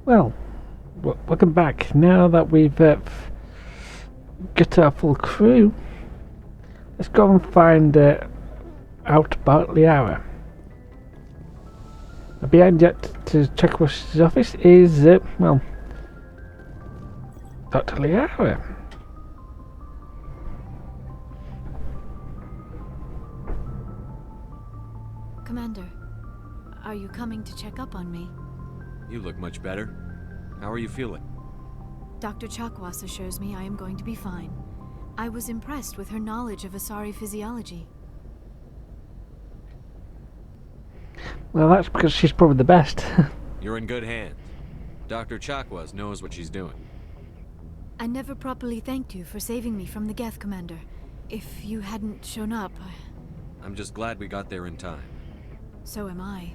Well, welcome back. Now that we've got our full crew, let's go and find out about Liara. Behind yet to Chekhov's office is, well, Dr. Liara. Commander, are you coming to check up on me? You look much better. How are you feeling? Dr. Chakwas assures me I am going to be fine. I was impressed with her knowledge of Asari physiology. Well, that's because she's probably the best. You're in good hands. Dr. Chakwas knows what she's doing. I never properly thanked you for saving me from the Geth, Commander. If you hadn't shown up, I'm just glad we got there in time. So am I.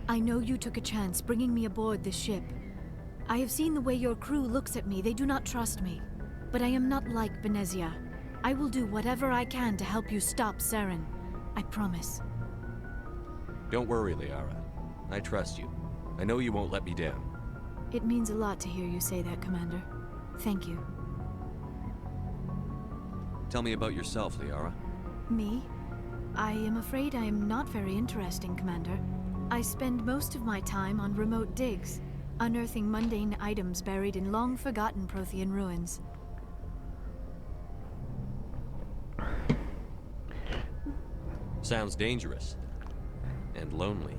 I know you took a chance bringing me aboard this ship. I have seen the way your crew looks at me. They do not trust me. But I am not like Benezia. I will do whatever I can to help you stop Saren. I promise. Don't worry, Liara. I trust you. I know you won't let me down. It means a lot to hear you say that, Commander. Thank you. Tell me about yourself, Liara. Me? I am afraid I am not very interesting, Commander. I spend most of my time on remote digs, unearthing mundane items buried in long-forgotten Prothean ruins. Sounds dangerous. And lonely.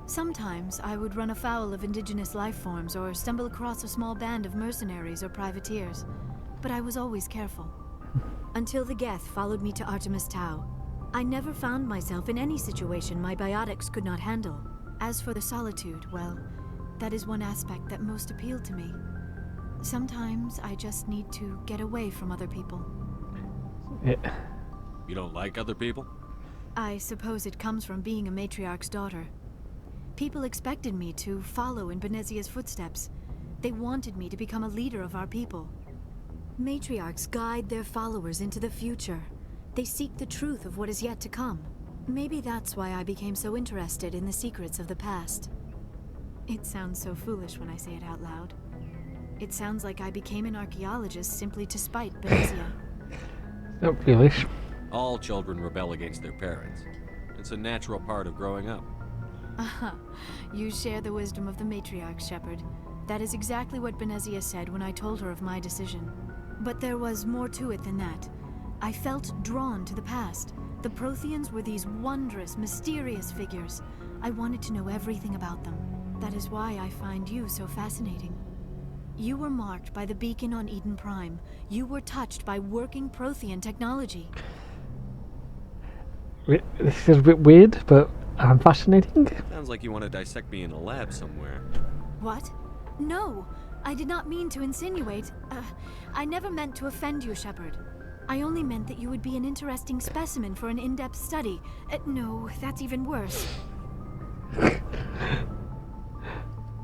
Sometimes I would run afoul of indigenous life forms or stumble across a small band of mercenaries or privateers, but I was always careful. Until the Geth followed me to Artemis Tau, I never found myself in any situation my biotics could not handle. As for the solitude, well, that is one aspect that most appealed to me. Sometimes I just need to get away from other people. Yeah. You don't like other people? I suppose it comes from being a matriarch's daughter. People expected me to follow in Benezia's footsteps. They wanted me to become a leader of our people. Matriarchs guide their followers into the future. They seek the truth of what is yet to come. Maybe that's why I became so interested in the secrets of the past. It sounds so foolish when I say it out loud. It sounds like I became an archaeologist simply to spite Benezia. Not foolish. All children rebel against their parents. It's a natural part of growing up. Aha, you share the wisdom of the matriarch, Shepard. That is exactly what Benezia said when I told her of my decision. But there was more to it than that. I felt drawn to the past. The Protheans were these wondrous, mysterious figures. I wanted to know everything about them. That is why I find you so fascinating. You were marked by the beacon on Eden Prime. You were touched by working Prothean technology. This is a bit weird, but fascinating. Sounds like you want to dissect me in a lab somewhere. What? No, I did not mean to insinuate. I never meant to offend you, Shepard. I only meant that you would be an interesting specimen for an in-depth study. No, that's even worse.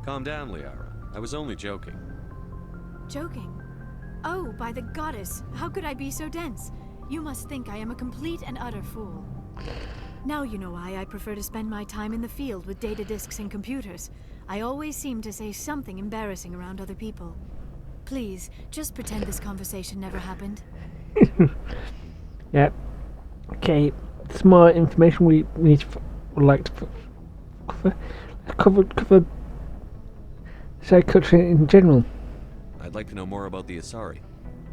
Calm down, Liara. I was only joking. Joking? Oh, by the goddess, how could I be so dense? You must think I am a complete and utter fool. Now you know why I prefer to spend my time in the field with data disks and computers. I always seem to say something embarrassing around other people. Please, just pretend this conversation never happened. Yeah. Okay. Some more information we would like to cover culture in general. I'd like to know more about the Asari.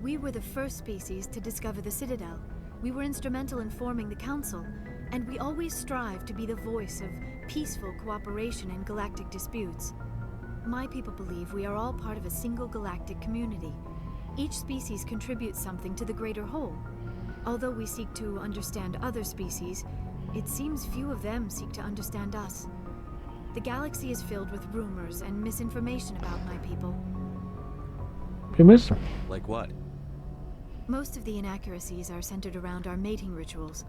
We were the first species to discover the Citadel. We were instrumental in forming the Council, and we always strive to be the voice of peaceful cooperation in galactic disputes. My people believe we are all part of a single galactic community. Each species contributes something to the greater whole. Although we seek to understand other species, it seems few of them seek to understand us. The galaxy is filled with rumors and misinformation about my people. Rumors? Like what? Most of the inaccuracies are centered around our mating rituals.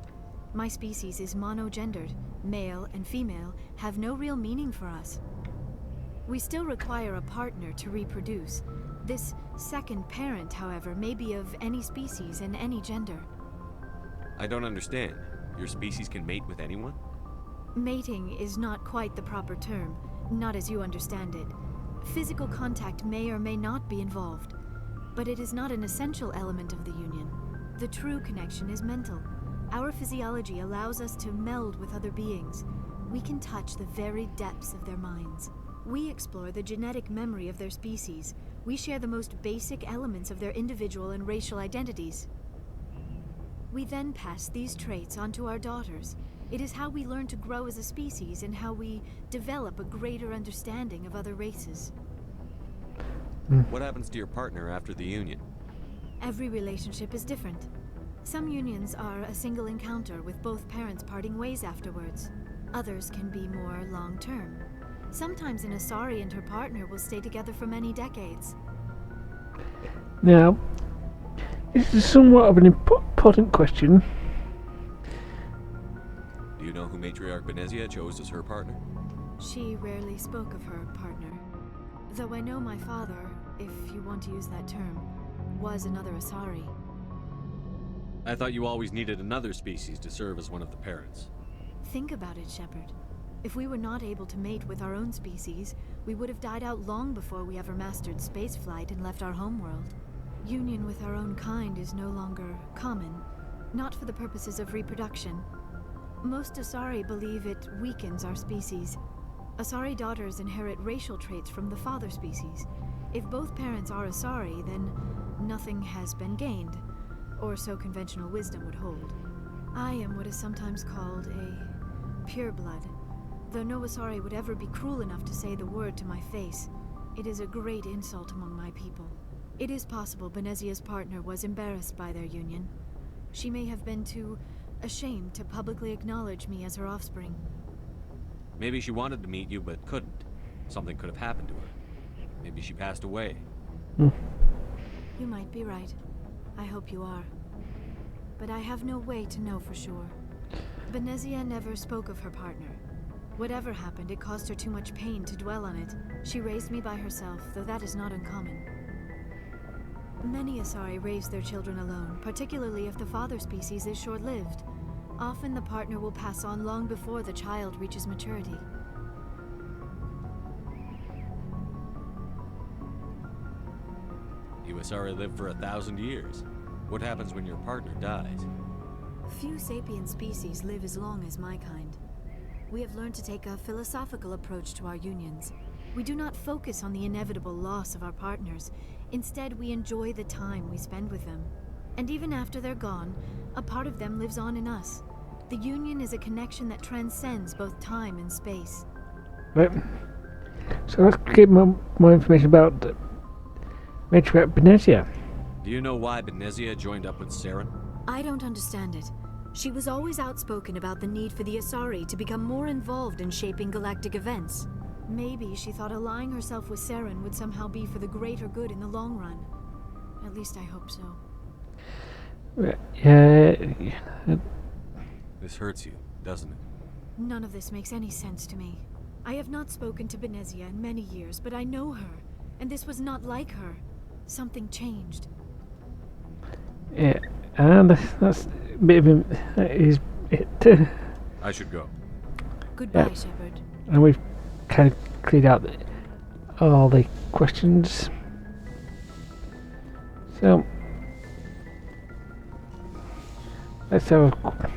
My species is monogendered. Male and female have no real meaning for us. We still require a partner to reproduce. This second parent, however, may be of any species and any gender. I don't understand. Your species can mate with anyone? Mating is not quite the proper term. Not as you understand it. Physical contact may or may not be involved, but it is not an essential element of the union. The true connection is mental. Our physiology allows us to meld with other beings. We can touch the very depths of their minds. We explore the genetic memory of their species. We share the most basic elements of their individual and racial identities. We then pass these traits on to our daughters. It is how we learn to grow as a species and how we develop a greater understanding of other races. What happens to your partner after the union? Every relationship is different. Some unions are a single encounter with both parents parting ways afterwards. Others can be more long-term. Sometimes an Asari and her partner will stay together for many decades. Now, this is somewhat of an important question. Do you know who Matriarch Benezia chose as her partner? She rarely spoke of her partner. Though I know my father, if you want to use that term, was another Asari. I thought you always needed another species to serve as one of the parents. Think about it, Shepard. If we were not able to mate with our own species, we would have died out long before we ever mastered spaceflight and left our homeworld. Union with our own kind is no longer common, not for the purposes of reproduction. Most Asari believe it weakens our species. Asari daughters inherit racial traits from the father species. If both parents are Asari, then nothing has been gained, or so conventional wisdom would hold. I am what is sometimes called a pureblood. Though no Asari would ever be cruel enough to say the word to my face, it is a great insult among my people. It is possible Benezia's partner was embarrassed by their union. She may have been too ashamed to publicly acknowledge me as her offspring. Maybe she wanted to meet you but couldn't. Something could have happened to her. Maybe she passed away. You might be right. I hope you are. But I have no way to know for sure. Benezia never spoke of her partner. Whatever happened, it caused her too much pain to dwell on it. She raised me by herself, though that is not uncommon. Many Asari raise their children alone, particularly if the father species is short-lived. Often the partner will pass on long before the child reaches maturity. You Asari live for 1,000 years. What happens when your partner dies? Few sapient species live as long as my kind. We have learned to take a philosophical approach to our unions. We do not focus on the inevitable loss of our partners. Instead, we enjoy the time we spend with them. And even after they're gone, a part of them lives on in us. The union is a connection that transcends both time and space. Right. So let's get more information about Matriarch Benezia. Do you know why Benezia joined up with Saren? I don't understand it. She was always outspoken about the need for the Asari to become more involved in shaping galactic events. Maybe she thought allying herself with Saren would somehow be for the greater good in the long run. At least I hope so. This hurts you, doesn't it? None of this makes any sense to me. I have not spoken to Benezia in many years, but I know her, and this was not like her. Something changed. Yeah, and that's a bit of that is it. I should go. Goodbye, Yeah. Shepard. And we've kind of cleared out all the questions. So let's have a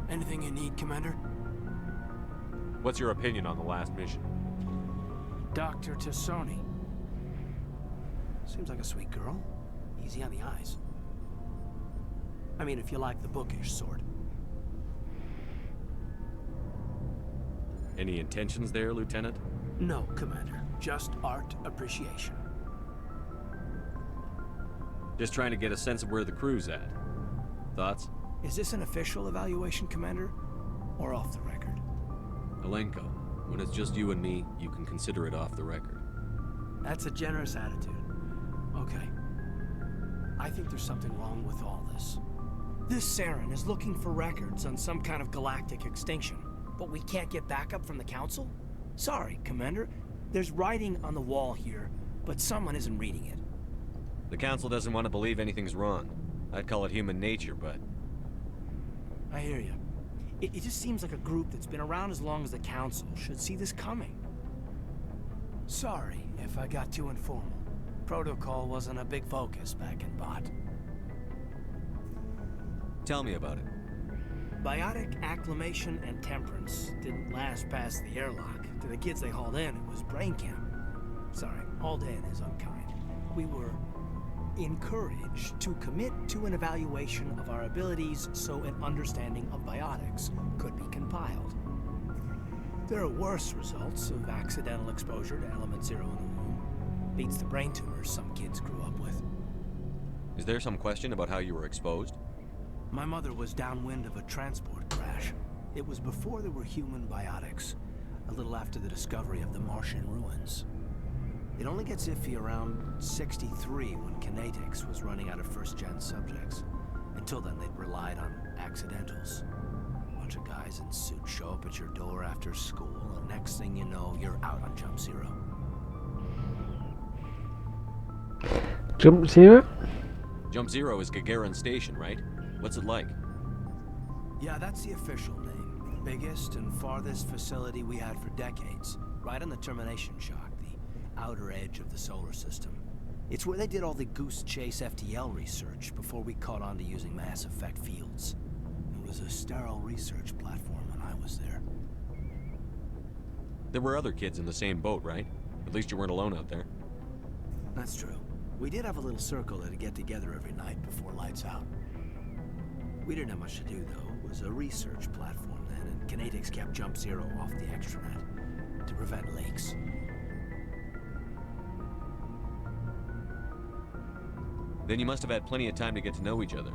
Anything you need, Commander? What's your opinion on the last mission? Dr. T'soni. Seems like a sweet girl. Easy on the eyes. I mean, if you like the bookish sort. Any intentions there, Lieutenant? No, Commander. Just art appreciation. Just trying to get a sense of where the crew's at. Thoughts? Is this an official evaluation, Commander? Or off the record? Alenko, when it's just you and me, you can consider it off the record. That's a generous attitude. Okay. I think there's something wrong with all this. This Saren is looking for records on some kind of galactic extinction, but we can't get backup from the Council? Sorry, Commander. There's writing on the wall here, but someone isn't reading it. The Council doesn't want to believe anything's wrong. I'd call it human nature, but... I hear you. It just seems like a group that's been around as long as the Council should see this coming. Sorry if I got too informal. Protocol wasn't a big focus back in Bot. Tell me about it. Biotic acclimation and temperance didn't last past the airlock. To the kids they hauled in, it was brain camp. Sorry, hauled in is unkind. We were encouraged to commit to an evaluation of our abilities so an understanding of biotics could be compiled. There are worse results of accidental exposure to element 0 in the womb. Beats the brain tumors some kids grew up with. Is there some question about how you were exposed? My mother was downwind of a transport crash. It was before there were human biotics, a little after the discovery of the Martian ruins. It only gets iffy around 63 when Kinetics was running out of first-gen subjects. Until then, they'd relied on accidentals. A bunch of guys in suits show up at your door after school, and next thing you know, you're out on Jump Zero. Jump Zero? Jump Zero is Gagarin Station, right? What's it like? Yeah, that's the official name. Biggest and farthest facility we had for decades. Right on the termination shock, the outer edge of the solar system. It's where they did all the Goose Chase FTL research before we caught on to using mass effect fields. It was a sterile research platform when I was there. There were other kids in the same boat, right? At least you weren't alone out there. That's true. We did have a little circle that'd get together every night before lights out. We didn't have much to do, though. It was a research platform then, and Kinetics kept Jump Zero off the extranet to prevent leaks. Then you must have had plenty of time to get to know each other.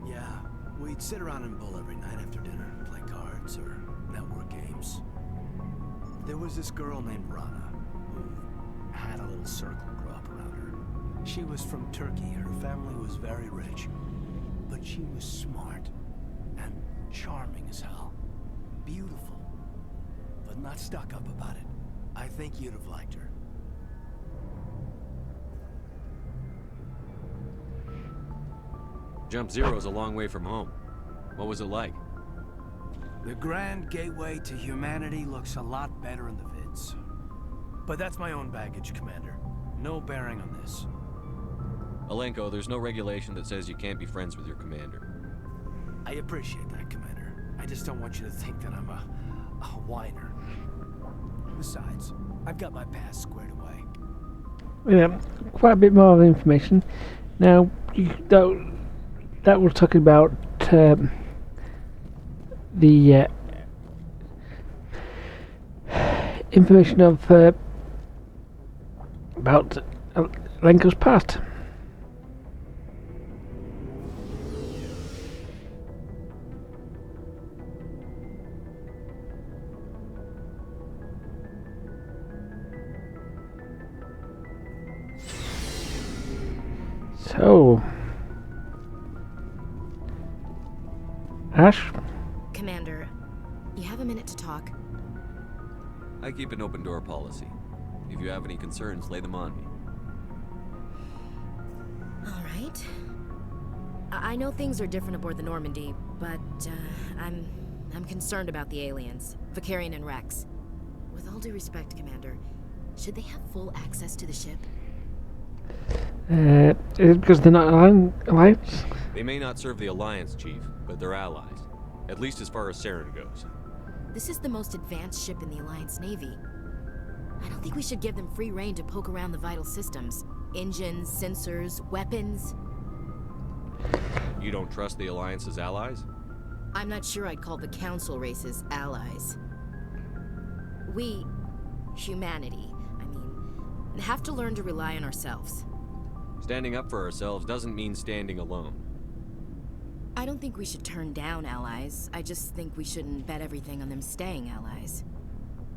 Yeah, we'd sit around and bull every night after dinner, play cards or network games. There was this girl named Rana, who had a little circle grow up around her. She was from Turkey. Her family was very rich. But she was smart and charming as hell. Beautiful, but not stuck up about it. I think you'd have liked her. Jump Zero's a long way from home. What was it like? The grand gateway to humanity looks a lot better in the vids. But that's my own baggage, Commander. No bearing on this. Alenko, there's no regulation that says you can't be friends with your commander. I appreciate that, Commander. I just don't want you to think that I'm a whiner. Besides, I've got my past squared away. Yeah, quite a bit more of information. Now, that we're talking about the information of about Alenko's past. So, Ash? Commander, you have a minute to talk? I keep an open door policy. If you have any concerns, lay them on me. All right. I know things are different aboard the Normandy, but I'm concerned about the aliens, Vicarian and Rex. With all due respect, Commander, should they have full access to the ship? Is it because they're not Alliance? They may not serve the Alliance, Chief, but they're allies. At least as far as Saren goes. This is the most advanced ship in the Alliance Navy. I don't think we should give them free rein to poke around the vital systems. Engines, sensors, weapons. You don't trust the Alliance's allies? I'm not sure I'd call the Council races allies. We, humanity, have to learn to rely on ourselves. Standing up for ourselves doesn't mean standing alone. I don't think we should turn down allies. I just think we shouldn't bet everything on them staying allies.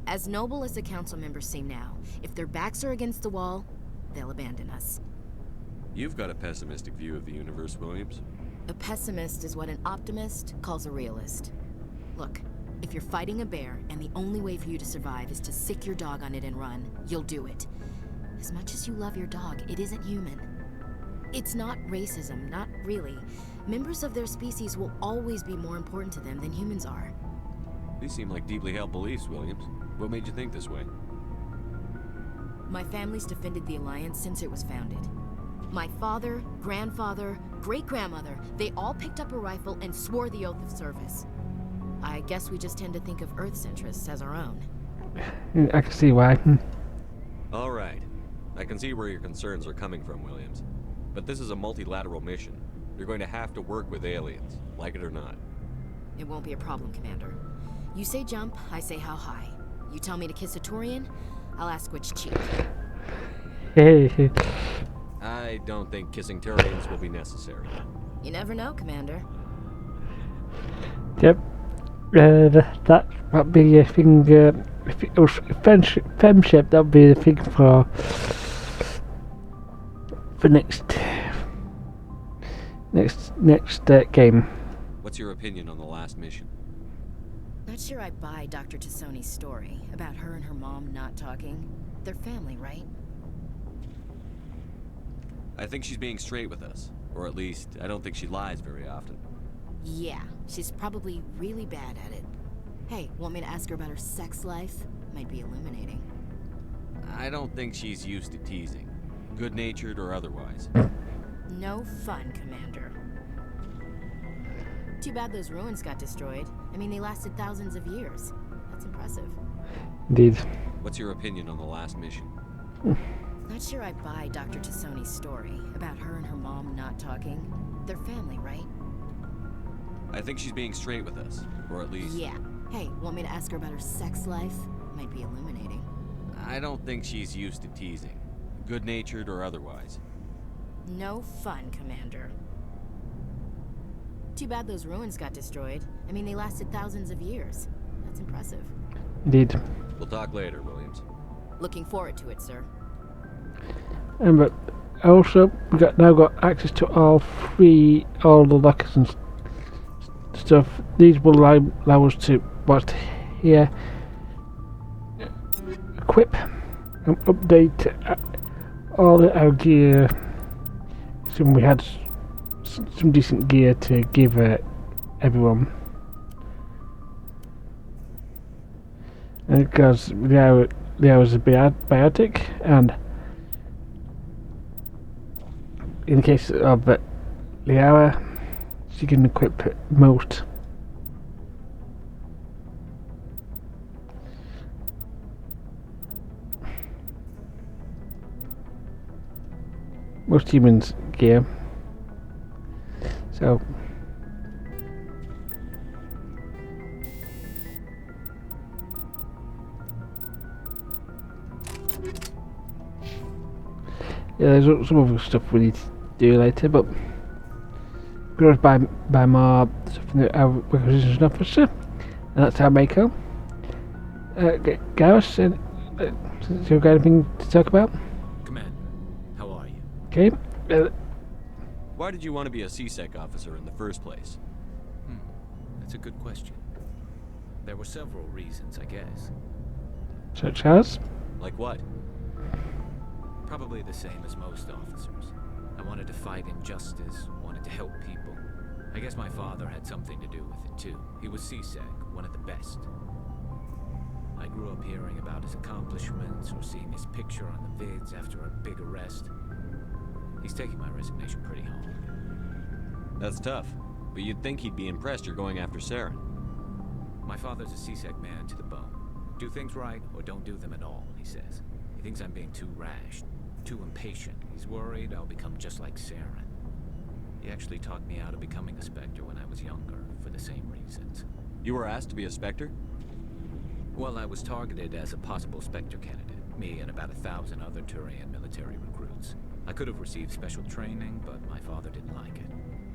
As noble as the Council members seem now, if their backs are against the wall, they'll abandon us. You've got a pessimistic view of the universe, Williams. A pessimist is what an optimist calls a realist. Look, if you're fighting a bear and the only way for you to survive is to sick your dog on it and run, you'll do it. As much as you love your dog, it isn't human. It's not racism, not really. Members of their species will always be more important to them than humans are. These seem like deeply held beliefs, Williams. What made you think this way? My family's defended the Alliance since it was founded. My father, grandfather, great-grandmother, they all picked up a rifle and swore the oath of service. I guess we just tend to think of Earth's interests as our own. I can see why. All right. I can see where your concerns are coming from, Williams. But this is a multilateral mission. You're going to have to work with aliens, like it or not. It won't be a problem, Commander. You say jump, I say how high. You tell me to kiss a Turian, I'll ask which cheek. Hey. I don't think kissing Turians will be necessary. You never know, Commander. Yep. That might be a thing. If it was femship, that would be the thing for next game. What's your opinion on the last mission? Not sure I buy Dr. T'soni's story about her and her mom not talking. They're family, right? I think she's being straight with us. Or at least, I don't think she lies very often. Yeah, she's probably really bad at it. Hey, want me to ask her about her sex life? Might be illuminating. I don't think she's used to teasing. Good-natured or otherwise. No fun, Commander. Too bad those ruins got destroyed. I mean, they lasted thousands of years. That's impressive. Indeed. What's your opinion on the last mission? Not sure I buy Dr. T'soni's story about her and her mom not talking. They're family, right? I think she's being straight with us. Or at least... Yeah. Hey, want me to ask her about her sex life? Might be illuminating. I don't think she's used to teasing. Good-natured or otherwise. No fun, Commander. Too bad those ruins got destroyed. I mean, they lasted thousands of years. That's impressive. Indeed. We'll talk later, Williams. Looking forward to it, sir. But also, we now got access to all the lockers and stuff. These will allow us to equip and update all our gear. So we had some decent gear to give everyone. Because Liara's a biotic, and in the case of Liara, she can equip most humans' gear. So yeah, there's some other stuff we need to do later, but we're going to buy more stuff from our acquisition officer, and that's our Mako. Garrus, have you got anything to talk about? Commander, how are you? Okay. Why did you want to be a CSEC officer in the first place? That's a good question. There were several reasons, I guess. Such as? Like what? Probably the same as most officers. I wanted to fight injustice, wanted to help people. I guess my father had something to do with it too. He was CSEC, one of the best. I grew up hearing about his accomplishments or seeing his picture on the vids after a big arrest. He's taking my resignation pretty hard. That's tough, but you'd think he'd be impressed you're going after Saren. My father's a CSEC man to the bone. Do things right or don't do them at all, he says. He thinks I'm being too rash, too impatient. He's worried I'll become just like Saren. He actually talked me out of becoming a Spectre when I was younger, for the same reasons. You were asked to be a Spectre? Well, I was targeted as a possible Spectre candidate. Me and about 1,000 other Turian military recruits. I could have received special training, but my father didn't like it.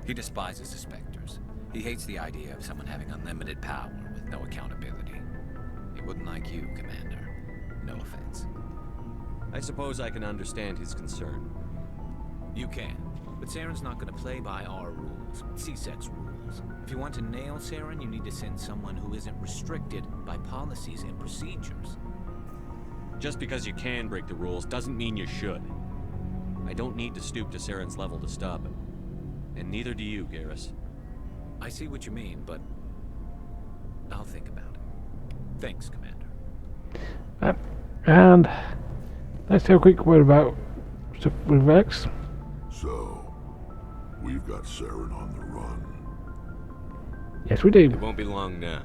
He despises the Spectres. He hates the idea of someone having unlimited power with no accountability. He wouldn't like you, Commander. No offense. I suppose I can understand his concern. You can, but Saren's not going to play by our rules, CSEC's rules. If you want to nail Saren, you need to send someone who isn't restricted by policies and procedures. Just because you can break the rules doesn't mean you should. I don't need to stoop to Saren's level to stop him. And neither do you, Garrus. I see what you mean, but I'll think about it. Thanks, Commander. And let's have a quick word about stuff with Rex. So, we've got Saren on the run. Yes, we do. It won't be long now.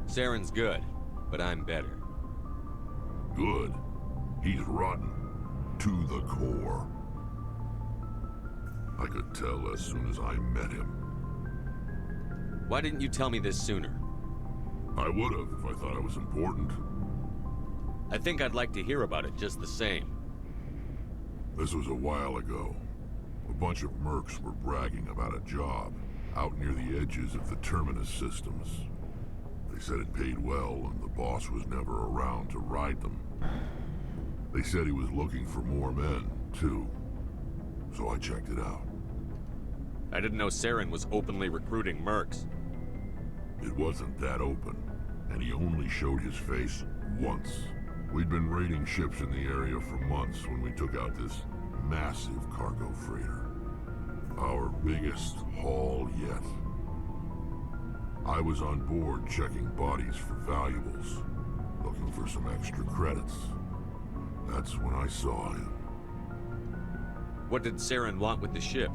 Saren's good, but I'm better. Good. He's rotten. To the core. I could tell as soon as I met him. Why didn't you tell me this sooner? I would have if I thought it was important. I think I'd like to hear about it just the same. This was a while ago. A bunch of mercs were bragging about a job out near the edges of the Terminus systems. They said it paid well and the boss was never around to ride them. They said he was looking for more men, too. So I checked it out. I didn't know Saren was openly recruiting mercs. It wasn't that open, and he only showed his face once. We'd been raiding ships in the area for months when we took out this massive cargo freighter. Our biggest haul yet. I was on board checking bodies for valuables, looking for some extra credits. That's when I saw him. What did Saren want with the ship?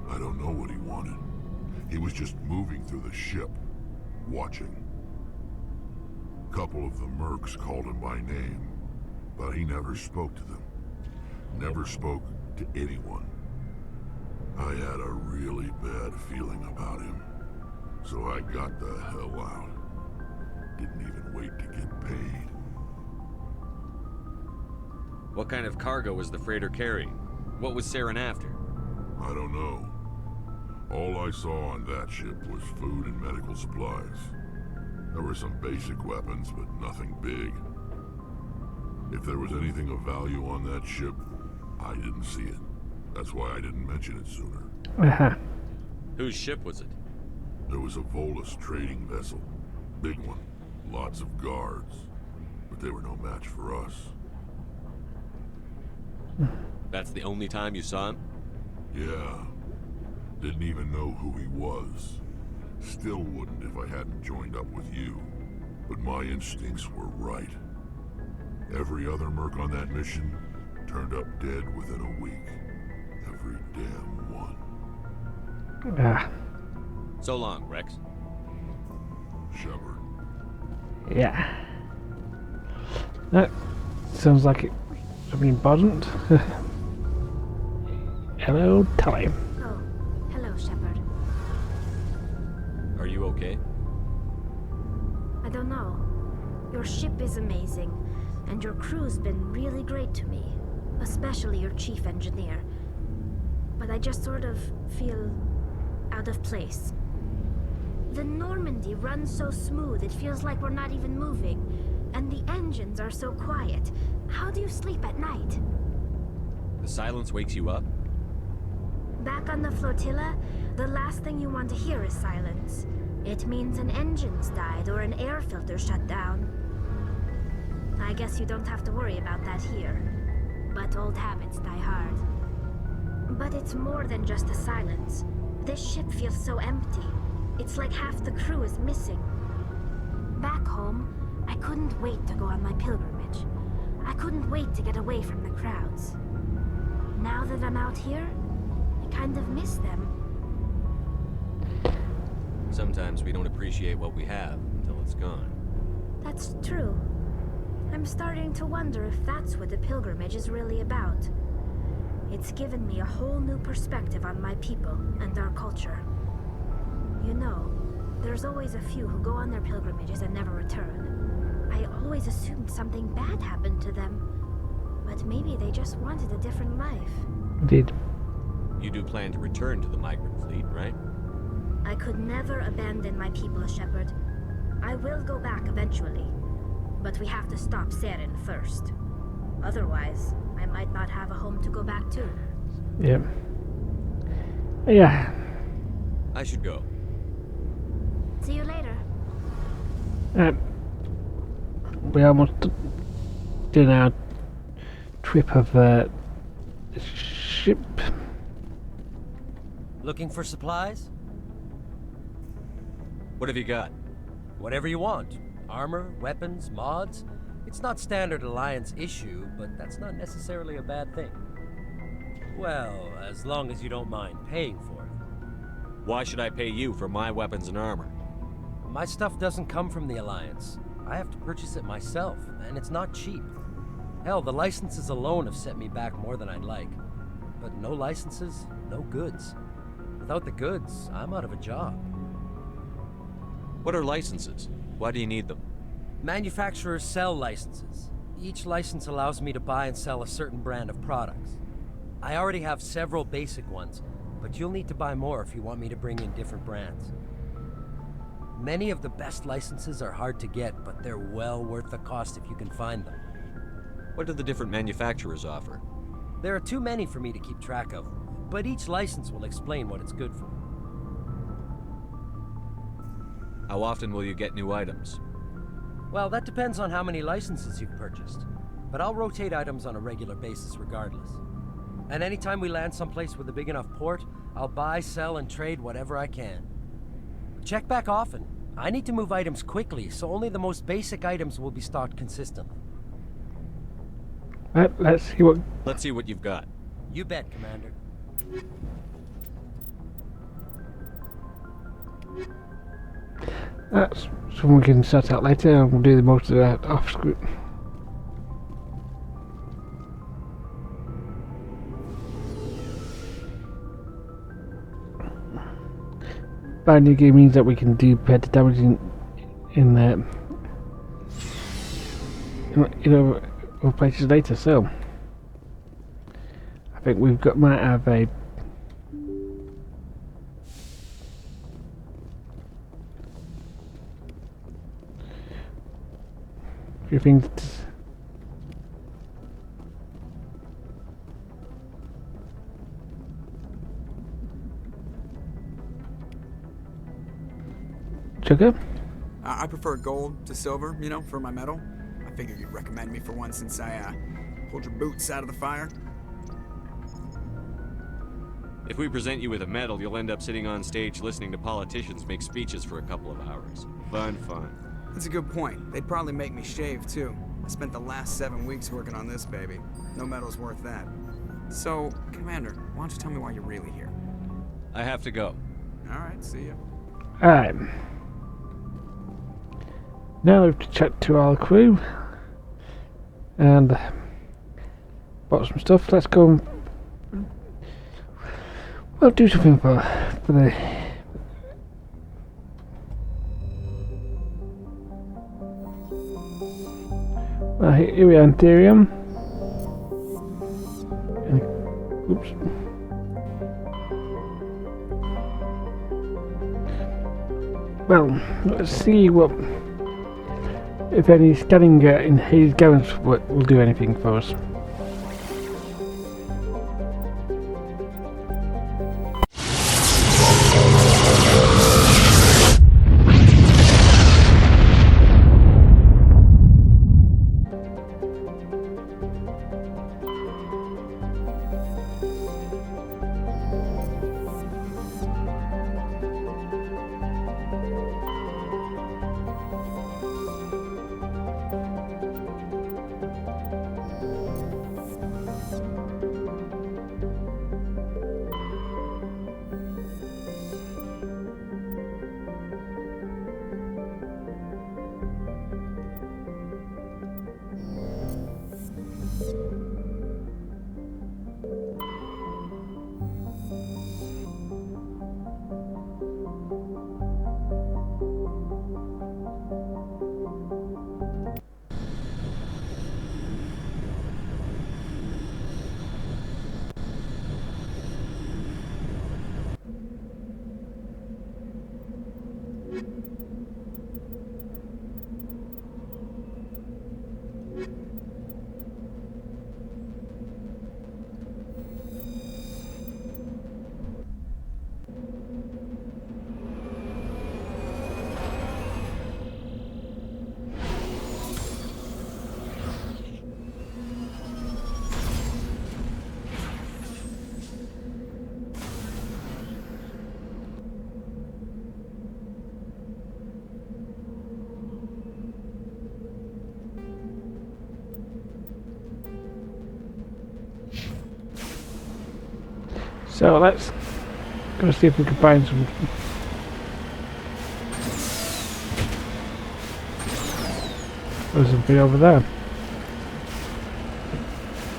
I don't know what he wanted. He was just moving through the ship, watching. A couple of the mercs called him by name, but he never spoke to them. Never spoke to anyone. I had a really bad feeling about him, so I got the hell out. Didn't even wait to get paid. What kind of cargo was the freighter carrying? What was Saren after? I don't know. All I saw on that ship was food and medical supplies. There were some basic weapons, but nothing big. If there was anything of value on that ship, I didn't see it. That's why I didn't mention it sooner. Uh-huh. Whose ship was it? There was a Volus trading vessel. Big one. Lots of guards. But they were no match for us. That's the only time you saw him? Yeah. Didn't even know who he was. Still wouldn't if I hadn't joined up with you. But my instincts were right. Every other merc on that mission turned up dead within a week. Every damn one. Ah, So long, Rex. Shepard. yeah. That sounds like it would be important. Hello, Tali. Oh, hello, Shepard. Are you okay? I don't know. Your ship is amazing, and your crew's been really great to me, especially your chief engineer. But I just sort of feel out of place. The Normandy runs so smooth, it feels like we're not even moving. And the engines are so quiet. How do you sleep at night? The silence wakes you up? Back on the flotilla, the last thing you want to hear is silence. It means an engine's died or an air filter shut down. I guess you don't have to worry about that here. But old habits die hard. But it's more than just the silence. This ship feels so empty. It's like half the crew is missing. Back home, I couldn't wait to go on my pilgrimage. I couldn't wait to get away from the crowds. Now that I'm out here, I kind of miss them. Sometimes we don't appreciate what we have until it's gone. That's true. I'm starting to wonder if that's what the pilgrimage is really about. It's given me a whole new perspective on my people and our culture. You know, there's always a few who go on their pilgrimages and never return. I always assumed something bad happened to them. But maybe they just wanted a different life. Indeed. You do plan to return to the migrant fleet, right? I could never abandon my people, Shepard. I will go back eventually. But we have to stop Saren first. Otherwise, I might not have a home to go back to. Yeah. Yeah. I should go. See you later. We almost did our trip of ship. Looking for supplies? What have you got? Whatever you want. Armor, weapons, mods. It's not standard Alliance issue, but that's not necessarily a bad thing. Well, as long as you don't mind paying for it. Why should I pay you for my weapons and armor? My stuff doesn't come from the Alliance. I have to purchase it myself, and it's not cheap. Hell, the licenses alone have set me back more than I'd like. But no licenses, no goods. Without the goods, I'm out of a job. What are licenses? Why do you need them? Manufacturers sell licenses. Each license allows me to buy and sell a certain brand of products. I already have several basic ones, but you'll need to buy more if you want me to bring in different brands. Many of the best licenses are hard to get, but they're well worth the cost if you can find them. What do the different manufacturers offer? There are too many for me to keep track of, but each license will explain what it's good for. How often will you get new items? Well, that depends on how many licenses you've purchased, but I'll rotate items on a regular basis regardless. And anytime we land someplace with a big enough port, I'll buy, sell, and trade whatever I can. Check back often. I need to move items quickly, so only the most basic items will be stocked consistently. Let's see what you've got. You bet, Commander. That's something we can sort out later, and we'll do the most of that off script. By new game means that we can do better damage in other places later. So I think might have a few things. Sugar? I prefer gold to silver, you know, for my medal. I figured you'd recommend me for one since I pulled your boots out of the fire. If we present you with a medal, you'll end up sitting on stage listening to politicians make speeches for a couple of hours. Fun. That's a good point. They'd probably make me shave, too. I spent the last 7 weeks working on this baby. No medal's worth that. So, Commander, why don't you tell me why you're really here? I have to go. Alright, see ya. Alright. Now we have to chat to our crew and bought some stuff. Let's go and do something for the here we are in Therium. Oops. Well, let's see what if any scanning in Hades Gardens will do anything for us. So let's go see if we can find some. There's something over there.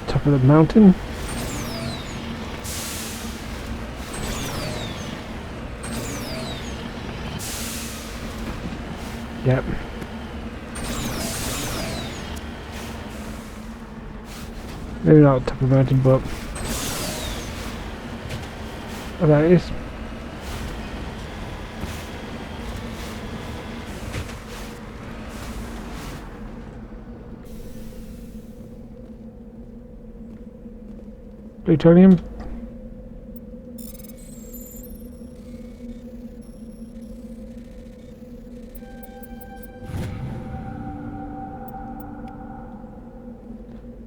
Top of the mountain. Yep. Maybe not top of the mountain, but oh, there it is. Plutonium.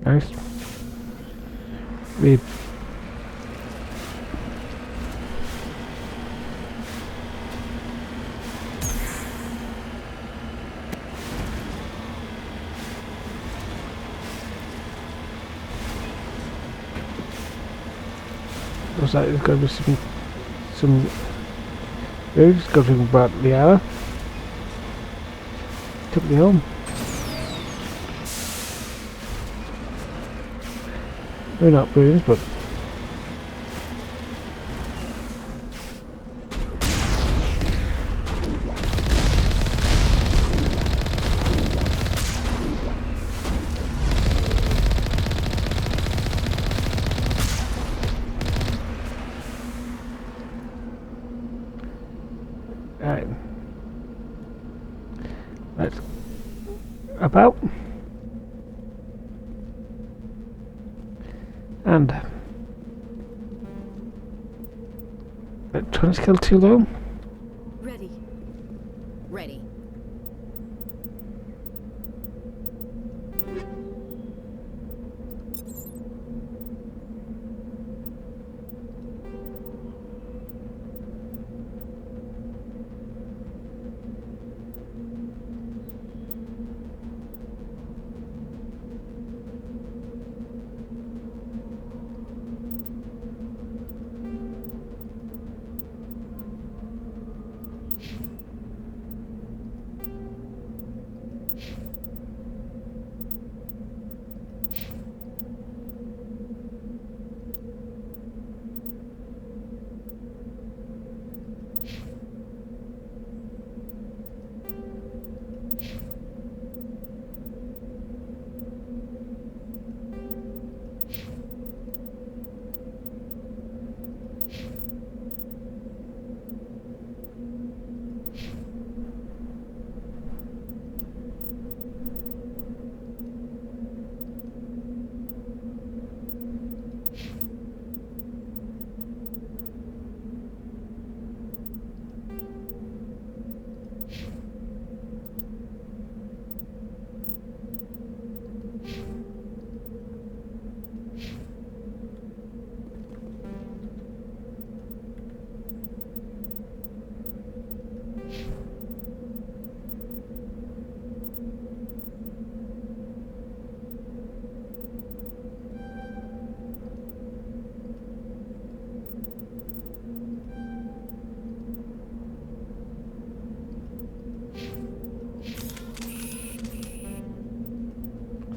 Nice. We looks like there's going to be some moves. Got to think about Liara. Took me home. They're not moves, but right. Let's about and electronics kill too low. Ready. Ready.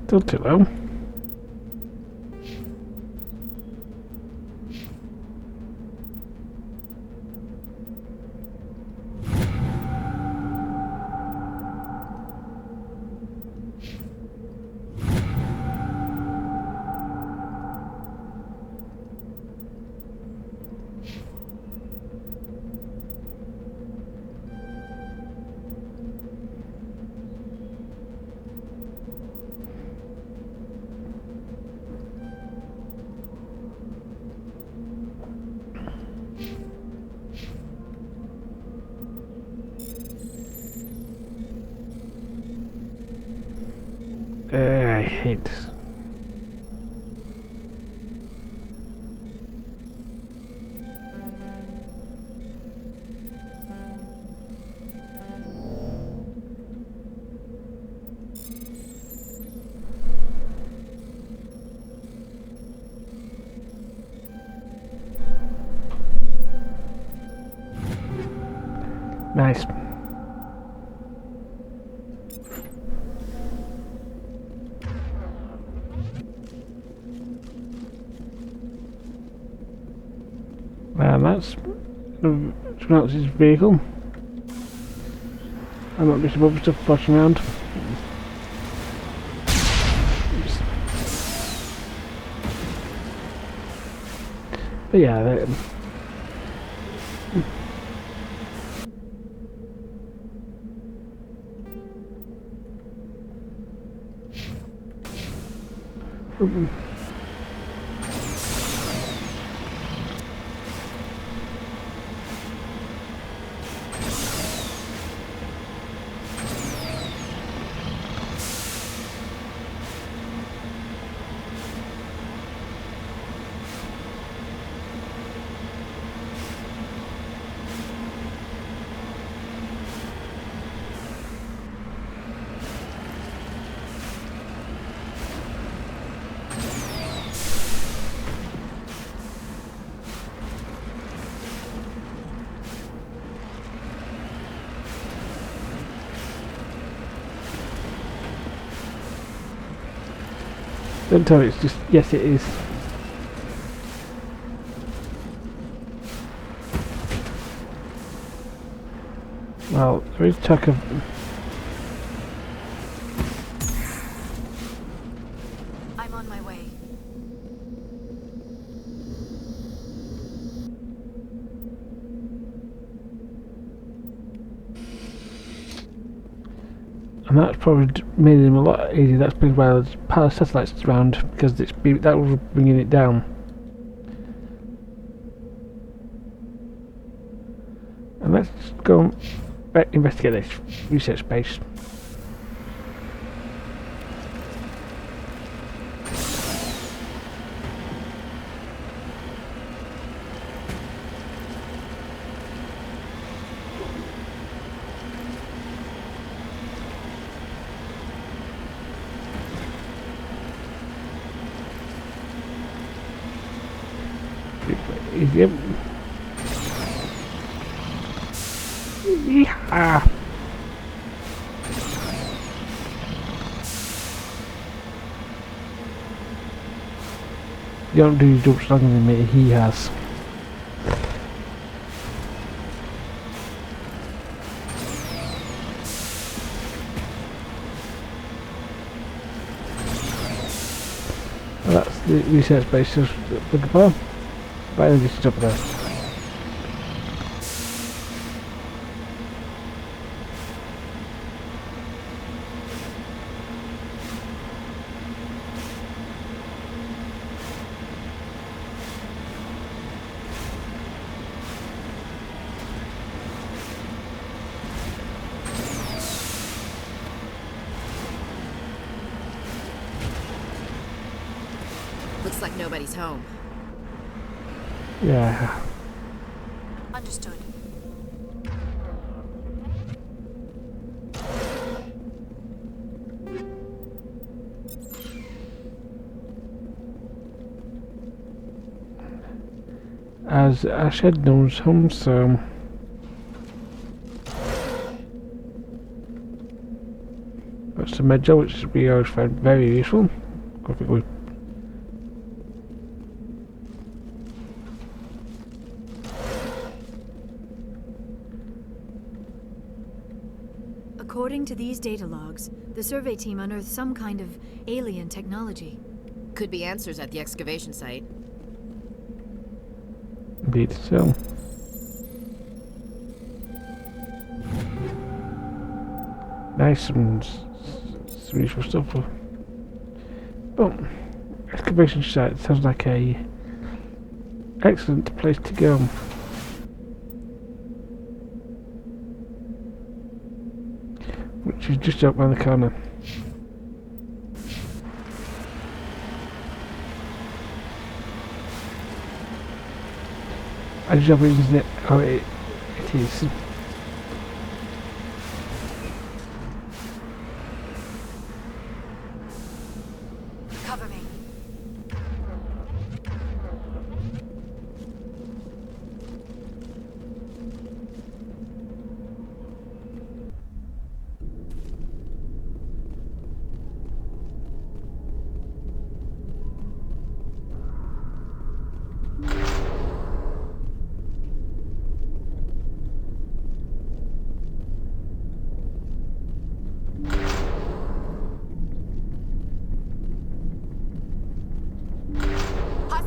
Still too low. I hate this. Nice. And that's someone else's vehicle. I'm not just above stuff flashing around. But yeah, don't tell me it's just, yes it is. Well, there is talk of... I'm on my way. And that's probably made him a lot easier. That's been why there's power satellites around, because that was bringing it down. And let's go investigate this research base. Yep. Yeehaw. You don't do jumps longer than me, he has. Well, that's the research base just looking for. Right, then just up there. Looks like nobody's home. Yeah. Understood. As I said, no one's home, so that's the medjo, which we always find very useful. I think we According to these data logs, the survey team unearthed some kind of alien technology. Could be answers at the excavation site. indeed so. Nice and some useful stuff. But excavation site sounds like a excellent place to go. Which is just up around the corner. I just have reasons that it is. Cover me.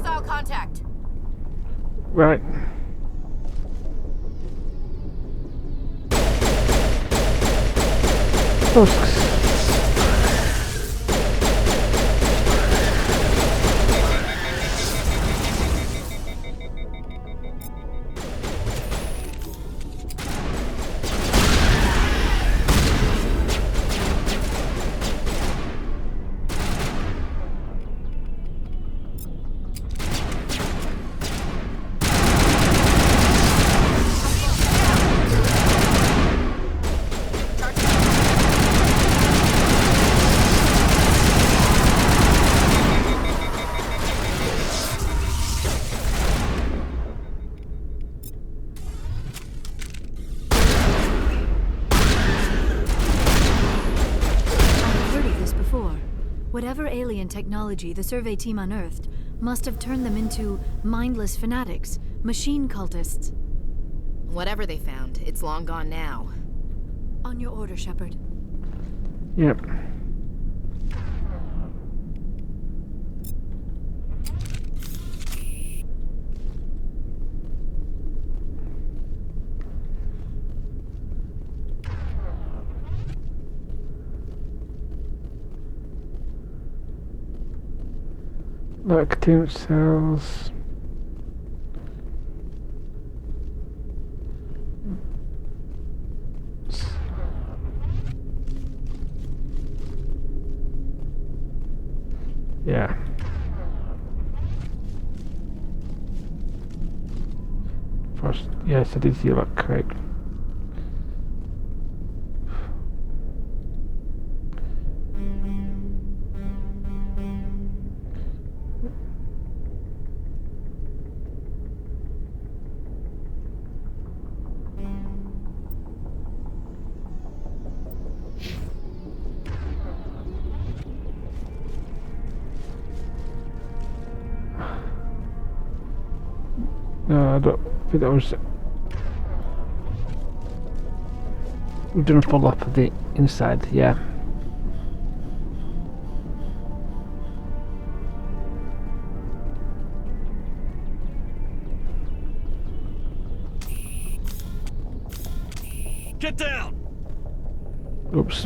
Hostile contact. Right. Husks. Whatever alien technology the survey team unearthed must have turned them into mindless fanatics, machine cultists. Whatever they found, it's long gone now. On your order, Shepard. Yep. Lactate cells. Yeah. First, yes, I did see that correct. No, I don't think that was. We've done a full up of the inside, yeah. Get down! Oops.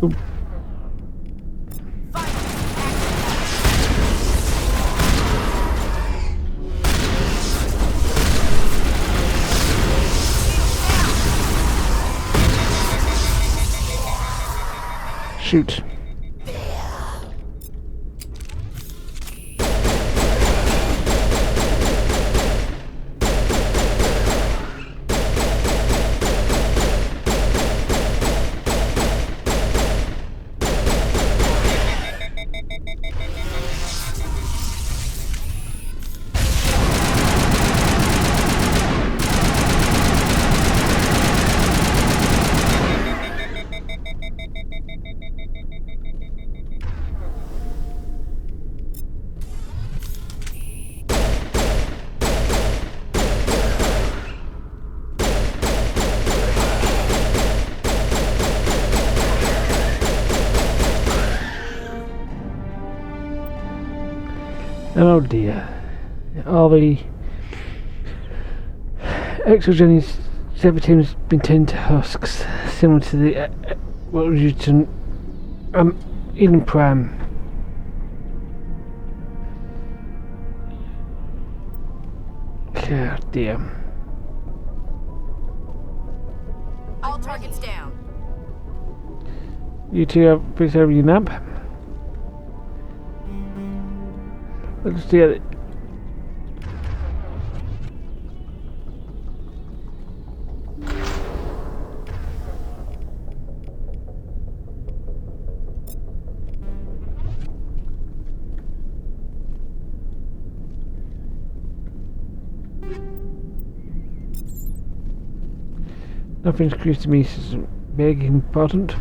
Oop. Shoot. Oh dear. All the exogenous team has been turned to husks, similar to the what was used in Eden Prime. Oh dear. All targets down. You two have please have your nap. Let's get it. Nothing screams to me is big important.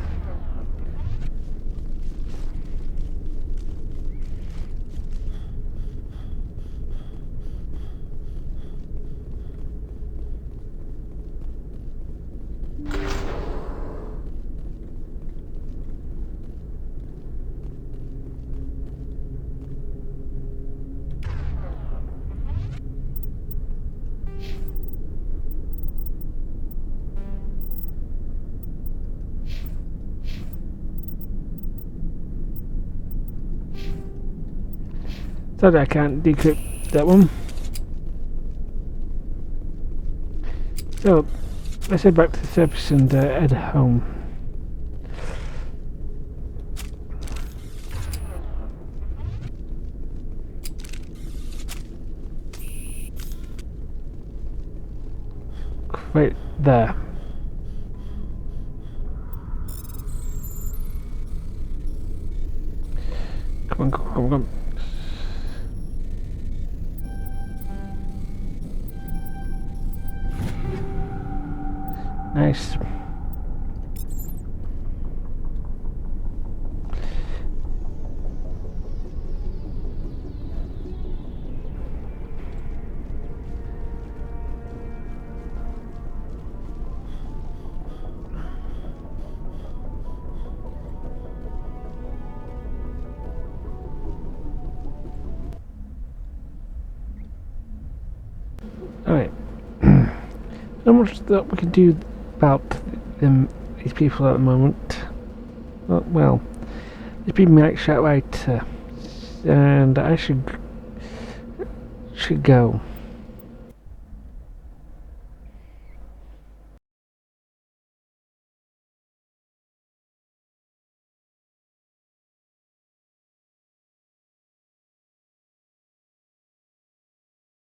Sorry, I can't decrypt that one. So, let's head back to the surface and head home. Right there. Come on, come on, come on. Nice. Alright. Not much that we can do about these people at the moment. Well, these people might shout out, and I should go.